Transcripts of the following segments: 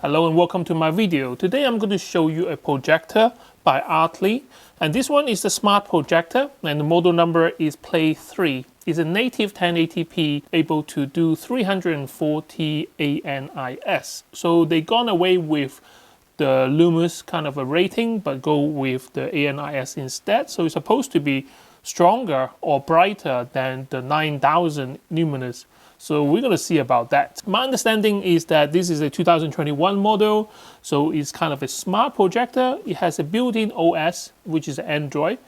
Hello and welcome to my video. Today I'm going to show you a projector by Artlii, and this one is the Smart Projector and the model number is Play 3. It's a native 1080p able to do 340 ANIS. So they gone away with the Lumos kind of a rating but go with the ANIS instead. So it's supposed to be stronger or brighter than the 9000 luminous. So we're going to see about that. My understanding is that this is a 2021 model, so it's kind of a smart projector. It has a built-in OS, which is Android,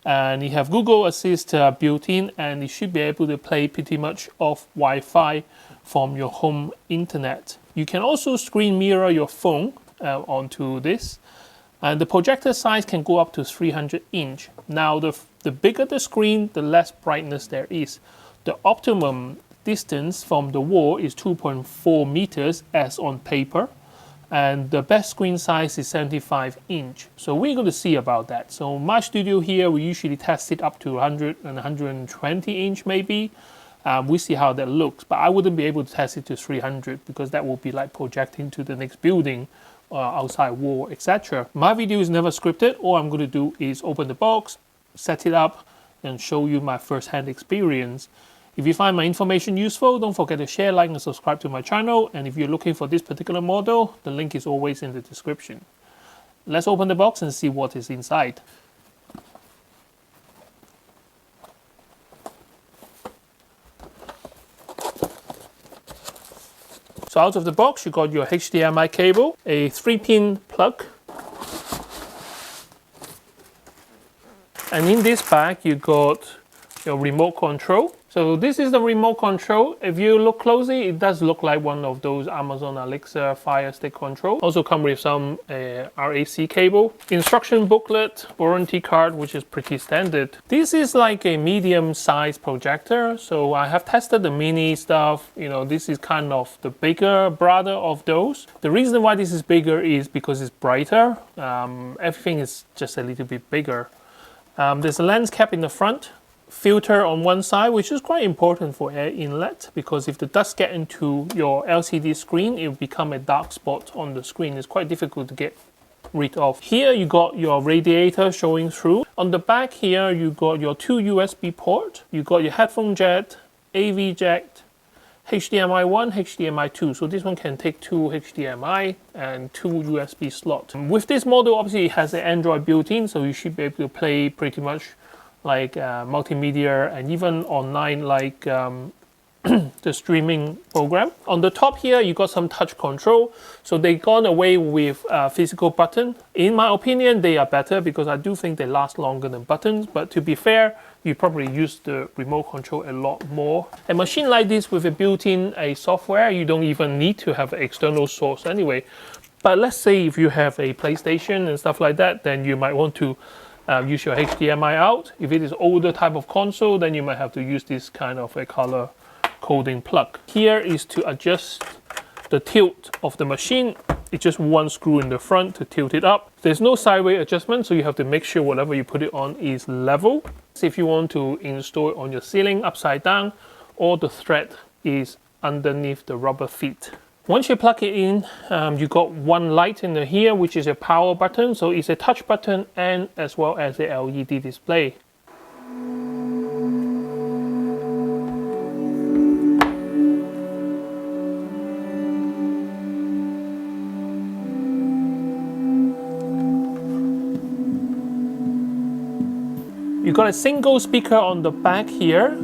and you have Google Assist built in, and you should be able to play pretty much off Wi-Fi from your home internet. You can also screen mirror your phone onto this, and the projector size can go up to 300 inch. Now the bigger the screen, the less brightness there is. The optimum distance from the wall is 2.4 meters as on paper, and the best screen size is 75 inch. So we're going to see about that. So my studio here, we usually test it up to 100 and 120 inch maybe. We see how that looks, but I wouldn't be able to test it to 300 because that will be like projecting to the next building, outside wall, etc. My video is never scripted. All I'm going to do is open the box, set it up, and show you my first-hand experience. If you find my information useful, don't forget to share, like, and subscribe to my channel. And if you're looking for this particular model, the link is always in the description. Let's open the box and see what is inside. So out of the box, you got your HDMI cable, a 3-pin plug, and in this bag, you got your remote control. So this is the remote control. If you look closely, it does look like one of those Amazon Alexa Fire Stick control. Also come with some RAC cable, instruction booklet, warranty card, which is pretty standard. This is like a medium-sized projector. So I have tested the mini stuff. You know, this is kind of the bigger brother of those. The reason why this is bigger is because it's brighter. Everything is just a little bit bigger. There's a lens cap in the front, filter on one side, which is quite important for air inlet, because if the dust get into your LCD screen, it will become a dark spot on the screen. It's quite difficult to get rid of. Here you got your radiator showing through. On the back here, you got your 2 USB port, you got your headphone jack, AV jack, HDMI 1, HDMI 2. So this one can take 2 HDMI and 2 USB slots. With this model, obviously it has an Android built-in, so you should be able to play pretty much like multimedia and even online, like the streaming program. On the top here, you got some touch control. So they gone away with physical button. In my opinion, they are better because I do think they last longer than buttons. But to be fair, you probably use the remote control a lot more. A machine like this with a built-in software, you don't even need to have an external source anyway. But let's say if you have a PlayStation and stuff like that, then you might want to use your HDMI out. If it is older type of console, then you might have to use this kind of a color coding plug. Here is to adjust the tilt of the machine. It's just one screw in the front to tilt it up. There's no sideways adjustment, so you have to make sure whatever you put it on is level. If you want to install it on your ceiling upside down, or the thread is underneath the rubber feet. Once you plug it in, you got one light in here, which is a power button. So it's a touch button and as well as a LED display. You got a single speaker on the back here.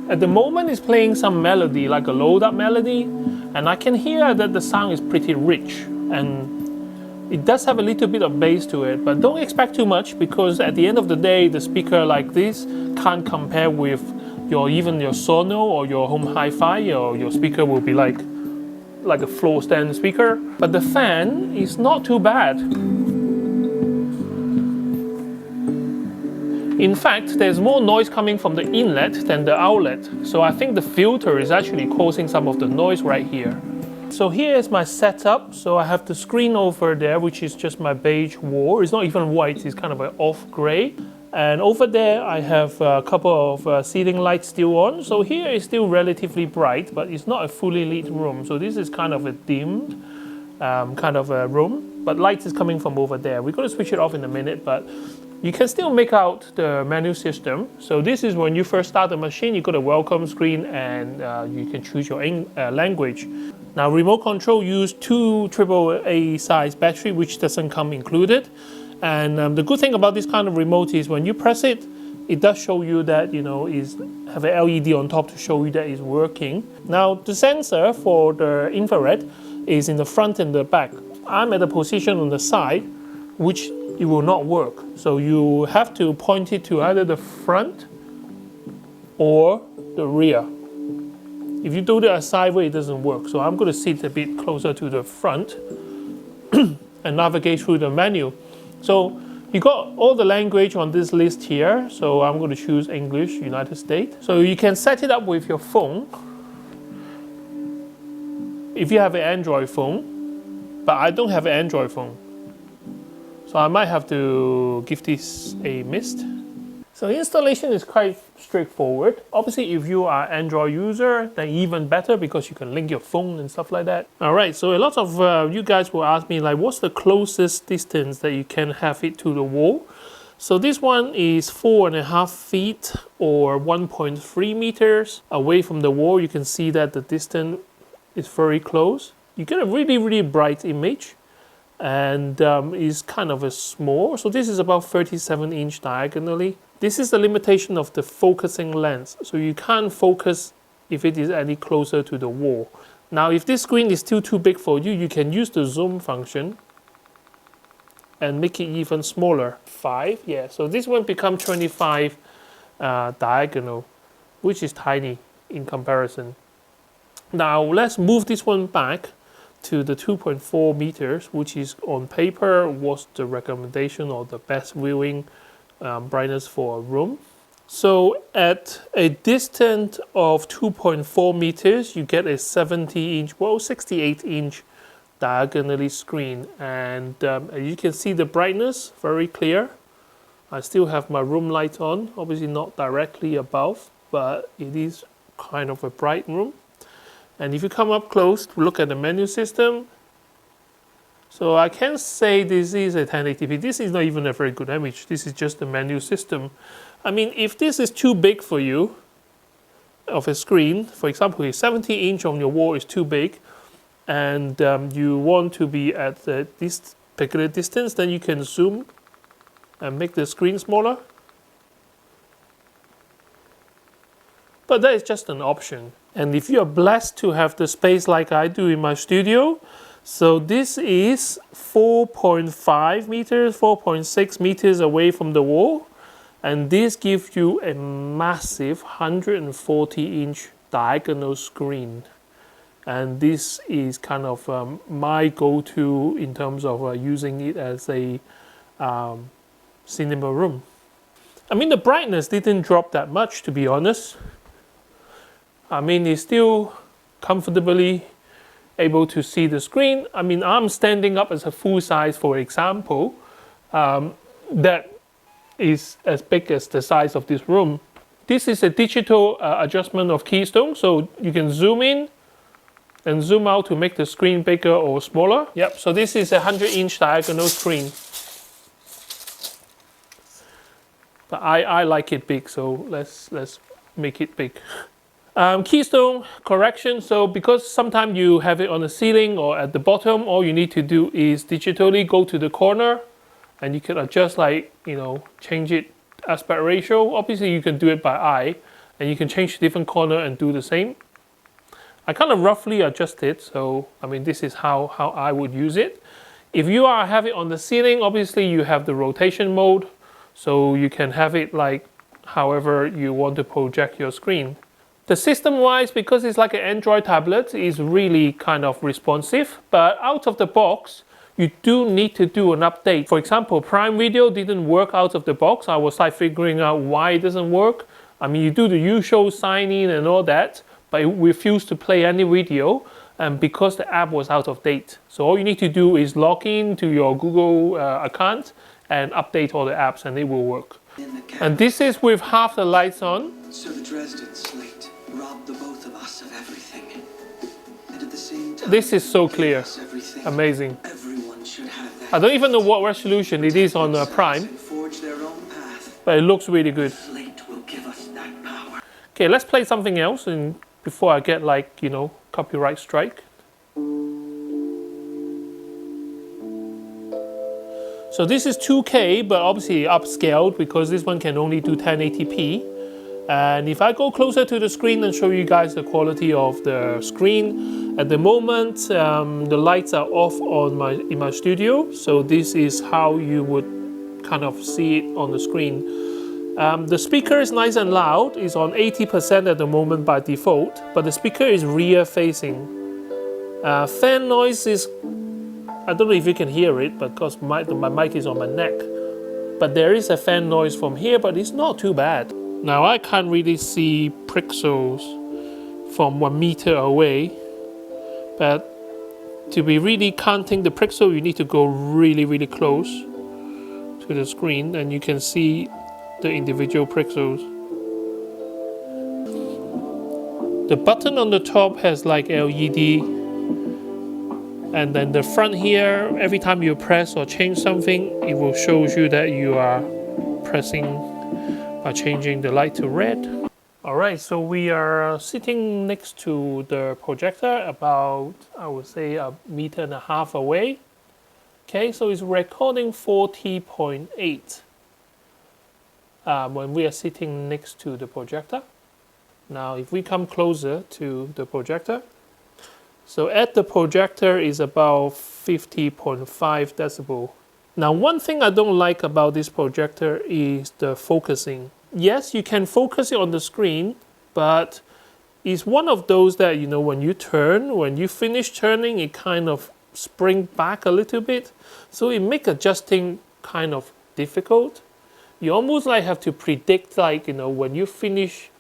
At the moment, it's playing some melody, like a load-up melody. And I can hear that the sound is pretty rich, and it does have a little bit of bass to it, but don't expect too much, because at the end of the day, the speaker like this can't compare with even your Sono or your home hi-fi, or your speaker will be like a floor stand speaker. But the fan is not too bad. In fact, there's more noise coming from the inlet than the outlet. So I think the filter is actually causing some of the noise right here. So here is my setup. So I have the screen over there, which is just my beige wall. It's not even white, it's kind of an off gray. And over there, I have a couple of ceiling lights still on. So here is still relatively bright, but it's not a fully lit room. So this is kind of a dimmed. kind of a room, but light is coming from over there. We're going to switch it off in a minute, but you can still make out the menu system. So this is when you first start the machine, you got a welcome screen, and you can choose your language. Now, remote control use 2 AAA size battery, which doesn't come included. And the good thing about this kind of remote is when you press it, it does show you that, you know, have a LED on top to show you that it's working. Now, the sensor for the infrared is in the front and the back. I'm at a position on the side, which it will not work. So you have to point it to either the front or the rear. If you do it sideways, it doesn't work. So I'm going to sit a bit closer to the front and navigate through the menu. So you got all the language on this list here. So I'm going to choose English, United States. So you can set it up with your phone. If you have an Android phone, but I don't have an Android phone. So I might have to give this a miss. So installation is quite straightforward. Obviously, if you are an Android user, then even better because you can link your phone and stuff like that. All right, so a lot of you guys will ask me, like, what's the closest distance that you can have it to the wall? So this one is 4.5 feet or 1.3 meters away from the wall. You can see that the distance is very close. You get a really, really bright image. And is kind of a small. So this is about 37-inch diagonally. This is the limitation of the focusing lens. So you can't focus if it is any closer to the wall. Now, if this screen is still too big for you, you can use the zoom function and make it even smaller. 5, yeah. So this one becomes 25 diagonal, which is tiny in comparison. Now, let's move this one back to the 2.4 meters, which is on paper was the recommendation or the best viewing brightness for a room. So at a distance of 2.4 meters, you get a 70-inch, well, 68-inch diagonally screen. And you can see the brightness very clear. I still have my room light on, obviously not directly above, but it is kind of a bright room. And if you come up close to look at the menu system, so I can say this is a 1080p. This is not even a very good image. This is just the menu system. I mean, if this is too big for you, of a screen, for example, a 70-inch on your wall is too big, and you want to be at this particular distance, then you can zoom and make the screen smaller. But that is just an option. And if you are blessed to have the space like I do in my studio, so this is 4.5 meters, 4.6 meters away from the wall. And this gives you a massive 140-inch diagonal screen. And this is kind of my go-to in terms of using it as a cinema room. I mean, the brightness didn't drop that much, to be honest. I mean, it's still comfortably able to see the screen. I mean, I'm standing up as a full size, for example, that is as big as the size of this room. This is a digital adjustment of Keystone, so you can zoom in and zoom out to make the screen bigger or smaller. Yep, so this is a 100-inch diagonal screen. But I like it big, so let's make it big. Keystone correction, so because sometimes you have it on the ceiling or at the bottom, all you need to do is digitally go to the corner and you can adjust, like, you know, change it aspect ratio. Obviously you can do it by eye and you can change different corner and do the same. I kind of roughly adjust it, so I mean this is how I would use it. If you have it on the ceiling, obviously you have the rotation mode, so you can have it like however you want to project your screen. The system-wise, because it's like an Android tablet, is really kind of responsive. But out of the box, you do need to do an update. For example, Prime Video didn't work out of the box. I was like figuring out why it doesn't work. I mean, you do the usual sign in and all that, but it refused to play any video because the app was out of date. So all you need to do is log in to your Google account and update all the apps and it will work. And this is with half the lights on. So the Dresden slate robbed the both of us of everything. And at the This is so clear, amazing. I don't even know what resolution it is on Prime, but it looks really good. Okay, let's play something else and before I get like, you know, copyright strike. So this is 2K, but obviously upscaled because this one can only do 1080p. And if I go closer to the screen and show you guys the quality of the screen, at the moment the lights are off on in my studio. So this is how you would kind of see it on the screen. The speaker is nice and loud. It's on 80% at the moment by default, but the speaker is rear facing. Fan noise is, I don't know if you can hear it because my mic is on my neck, but there is a fan noise from here, but it's not too bad. Now I can't really see pixels from 1 meter away, but to be really counting the pixel, you need to go really close to the screen and you can see the individual pixels. The button on the top has like LED, and then the front here, every time you press or change something, it will show you that you are pressing by changing the light to red. Alright, so we are sitting next to the projector about, I would say, 1.5 meters away. Okay, so it's recording 40.8 when we are sitting next to the projector. Now if we come closer to the projector, so at the projector is about 50.5 decibel. Now one thing I don't like about this projector is the focusing. Yes, you can focus it on the screen, but it's one of those that, you know, when you finish turning, it kind of spring back a little bit. So it makes adjusting kind of difficult. You almost like have to predict, like, you know, when you finish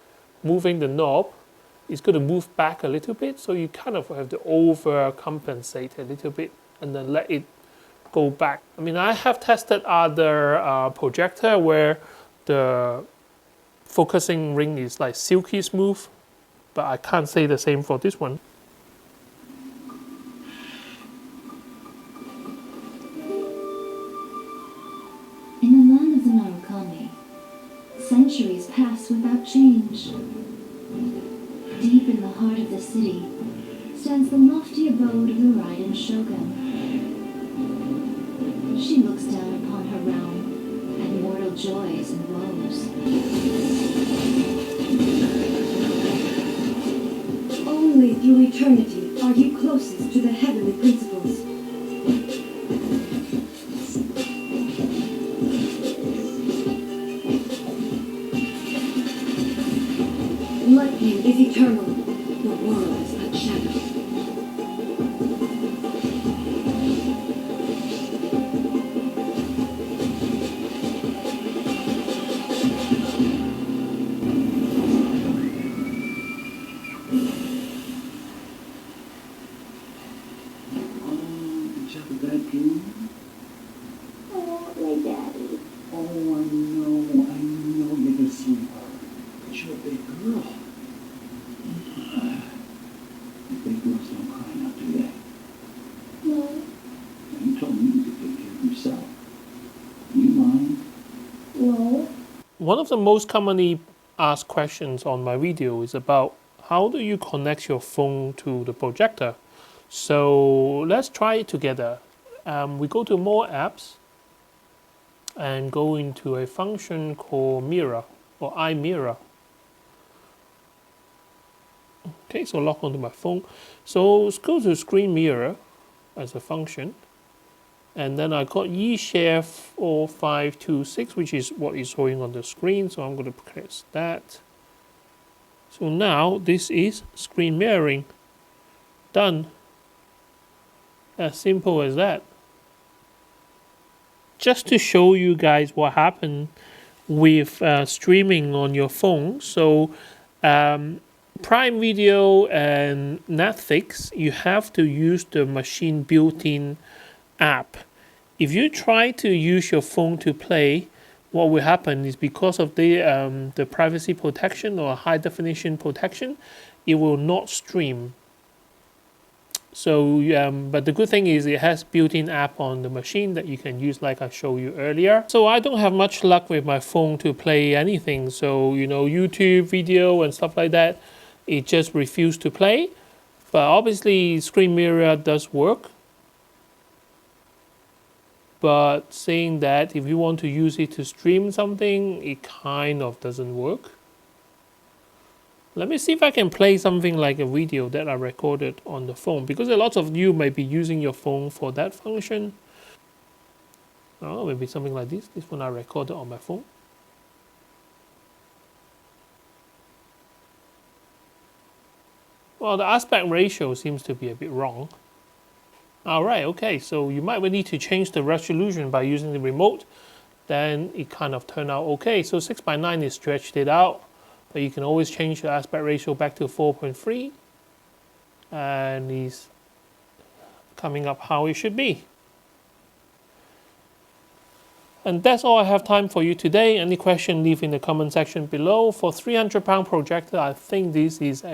moving the knob, it's going to move back a little bit. So you kind of have to overcompensate a little bit and then let it go back. I mean, I have tested other projector where the focusing ring is like silky smooth, but I can't say the same for this one. In the land of the Narukami, centuries pass without change. Deep in the heart of the city stands the lofty abode of the Raiden Shogun. She looks down upon her realm and mortal joys and woes. Only through eternity are you closest to the heavenly principles. Lightning is eternal. The world is but shadow. One of the most commonly asked questions on my video is about how do you connect your phone to the projector? So let's try it together. We go to more apps and go into a function called mirror or iMirror. Okay, so log onto my phone. So let's go to screen mirror as a function. And then I got eShare 4526, which is what is showing on the screen. So I'm going to press that. So now this is screen mirroring. Done. As simple as that. Just to show you guys what happened with streaming on your phone. So Prime Video and Netflix, you have to use the machine built-in app. If you try to use your phone to play, what will happen is because of the privacy protection or high definition protection, it will not stream. So, but the good thing is it has built-in app on the machine that you can use like I showed you earlier. So I don't have much luck with my phone to play anything. So, you know, YouTube video and stuff like that, it just refused to play. But obviously screen mirror does work. But saying that if you want to use it to stream something, it kind of doesn't work. Let me see if I can play something like a video that I recorded on the phone, because a lot of you may be using your phone for that function. Oh, maybe something like this. This one I recorded on my phone. Well, the aspect ratio seems to be a bit wrong. Alright, okay, so you might need to change the resolution by using the remote. Then it kind of turned out okay. So 6:9 is stretched it out. But you can always change the aspect ratio back to 4.3 and it's coming up how it should be. And that's all I have time for you today. Any question, leave in the comment section below. For £300 projector, I think this is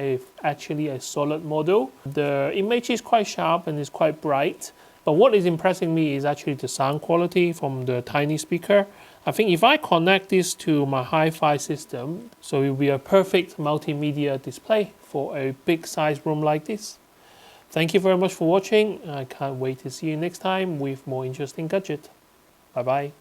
actually a solid model. The image is quite sharp and it's quite bright. But what is impressing me is actually the sound quality from the tiny speaker. I think if I connect this to my hi-fi system, so it will be a perfect multimedia display for a big size room like this. Thank you very much for watching. I can't wait to see you next time with more interesting gadget. Bye bye.